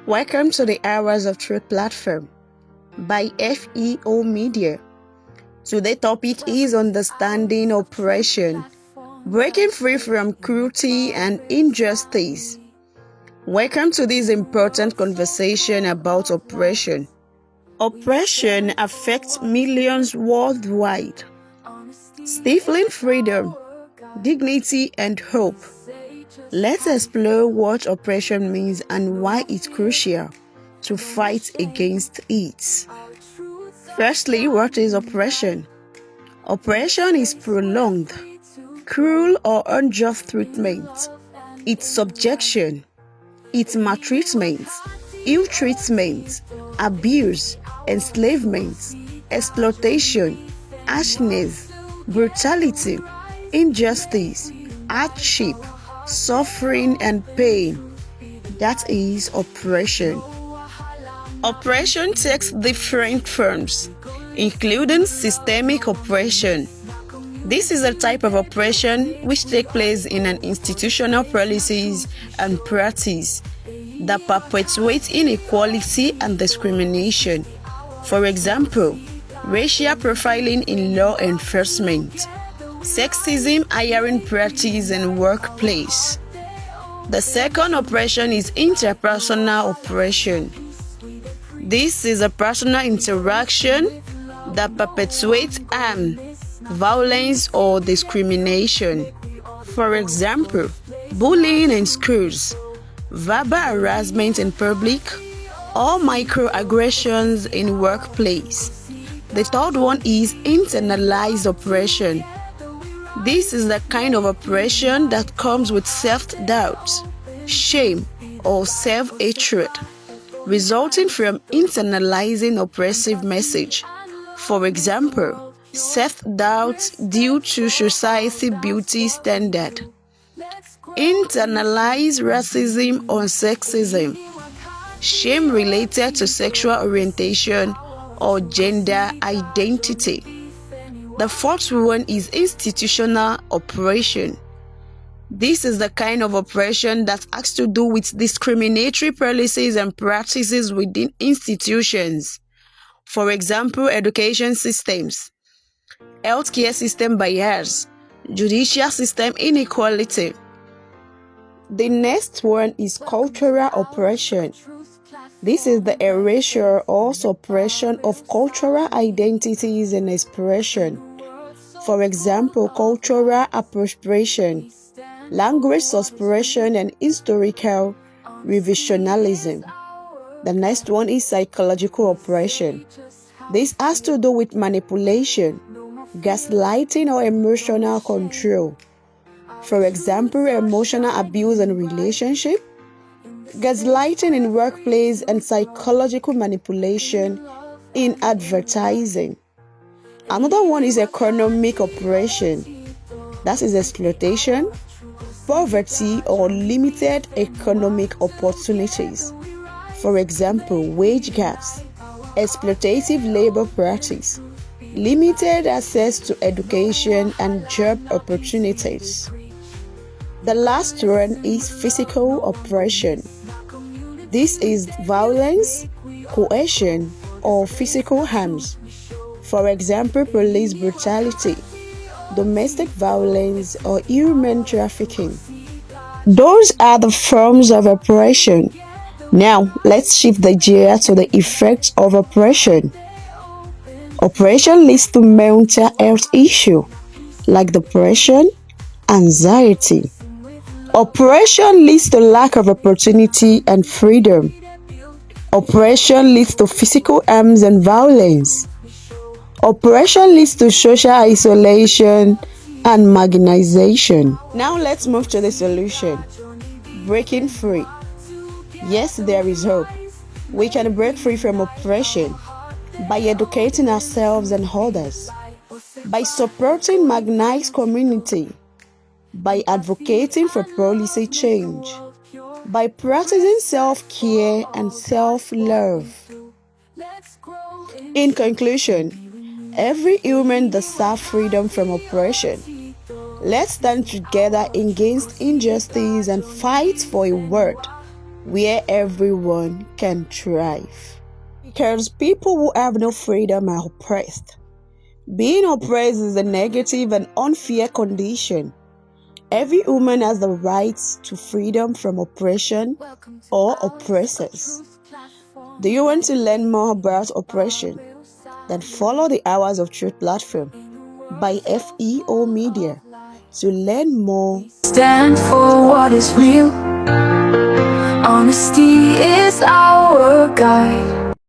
Welcome to the Hours of Truth platform by FEO Media. Today's topic is understanding oppression, breaking free from cruelty and injustice. Welcome to this important conversation about oppression. Oppression affects millions worldwide, stifling freedom, dignity, and hope. Let's explore what oppression means and why it's crucial to fight against it. Firstly, what is oppression? Oppression is prolonged, cruel or unjust treatment. It's subjection, it's maltreatment, ill treatment, abuse, enslavement, exploitation, harshness, brutality, injustice, hardship, suffering and pain. That is oppression. Oppression takes different forms, including systemic oppression. This is a type of oppression which takes place in an institutional policies and practice that perpetuates inequality and discrimination. For example, racial profiling in law enforcement, sexism hiring practice in workplace. The second oppression is interpersonal oppression. This is a personal interaction that perpetuates harm, violence, or discrimination. For example, bullying in schools, verbal harassment in public, or microaggressions in workplace. The third one is internalized oppression. This is the kind of oppression that comes with self-doubt, shame, or self-hatred, resulting from internalizing oppressive message. For example, self-doubt due to society beauty standard, internalized racism or sexism, shame related to sexual orientation or gender identity. The fourth one is institutional oppression. This is the kind of oppression that has to do with discriminatory policies and practices within institutions. For example, education systems, healthcare system bias, judicial system inequality. The next one is cultural oppression. This is the erasure or suppression of cultural identities and expression. For example, cultural appropriation, language suppression, and historical revisionism. The next one is psychological oppression. This has to do with manipulation, gaslighting, or emotional control. For example, emotional abuse in relationship, gaslighting in workplace, and psychological manipulation in advertising. Another one is economic oppression. That is exploitation, poverty, or limited economic opportunities. For example, wage gaps, exploitative labor practice, limited access to education and job opportunities. The last one is physical oppression. This is violence, coercion, or physical harms. For example, police brutality, domestic violence, or human trafficking. Those are the forms of oppression. Now, let's shift the gear to the effects of oppression. Oppression leads to mental health issues like depression, anxiety. Oppression leads to lack of opportunity and freedom. Oppression leads to physical harms and violence. Oppression leads to social isolation and marginalization. Now let's move to the solution. Breaking free. Yes, there is hope. We can break free from oppression by educating ourselves and others, by supporting marginalized community, by advocating for policy change, by practicing self-care and self-love. In conclusion, every human deserves freedom from oppression. Let's stand together against injustice and fight for a world where everyone can thrive. Because people who have no freedom are oppressed. Being oppressed is a negative and unfair condition. Every woman has the right to freedom from oppression or oppressors. Do you want to learn more about oppression? Then follow the Hours of Truth platform by FEO Media to learn more. Stand for what is real. Honesty is our guide.